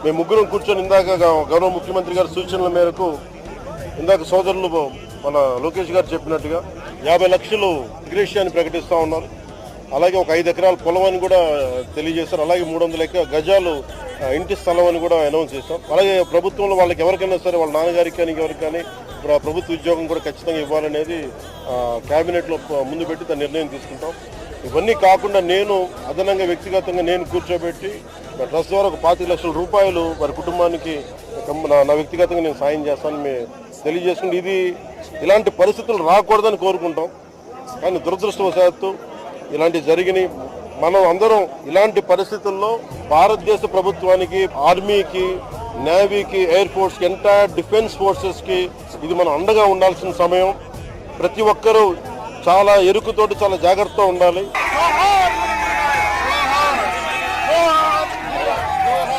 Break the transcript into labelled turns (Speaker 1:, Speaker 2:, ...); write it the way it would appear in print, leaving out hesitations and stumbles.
Speaker 1: మేము ముగ్గురం కూర్చొని ఇందాక గౌరవ ముఖ్యమంత్రి గారి సూచనల మేరకు ఇందాక సోదరులు మన లోకేష్ గారు చెప్పినట్టుగా 50 లక్షలు గ్రేషియాన్ని ప్రకటిస్తూ ఉన్నారు. అలాగే ఒక 5 ఎకరాల పొలం అని కూడా తెలియజేశారు. అలాగే 300 గజాలు ఇంటి స్థలం అని కూడా అనౌన్స్ చేస్తాం. అలాగే ప్రభుత్వంలో వాళ్ళకి ఎవరికైనా సరే వాళ్ళ నాన్నగారికి కానీ ఎవరికి కానీ ప్రభుత్వ ఉద్యోగం కూడా ఖచ్చితంగా ఇవ్వాలనేది క్యాబినెట్లో ముందు పెట్టి దాని నిర్ణయం తీసుకుంటాం. ఇవన్నీ కాకుండా నేను అదనంగా వ్యక్తిగతంగా నేను కూర్చోబెట్టి ట్రస్ట్ ద్వారా ఒక 25 లక్షల రూపాయలు వారి కుటుంబానికి నా వ్యక్తిగతంగా నేను సాయం చేస్తానని తెలియజేసుకుంటే ఇలాంటి పరిస్థితులు రాకూడదని కోరుకుంటాం. కానీ దురదృష్టవశాత్తు ఇలాంటివి జరిగినాయి. మనం అందరం ఇలాంటి పరిస్థితుల్లో భారతదేశ ప్రభుత్వానికి, ఆర్మీకి, నేవీకి, ఎయిర్ ఫోర్స్కి, ఎంటైర్ డిఫెన్స్ ఫోర్సెస్కి ఇది మనం అండగా ఉండాల్సిన సమయం. ప్రతి ఒక్కరూ చాలా ఎరుకుతోటి చాలా జాగ్రత్తగా ఉండాలి.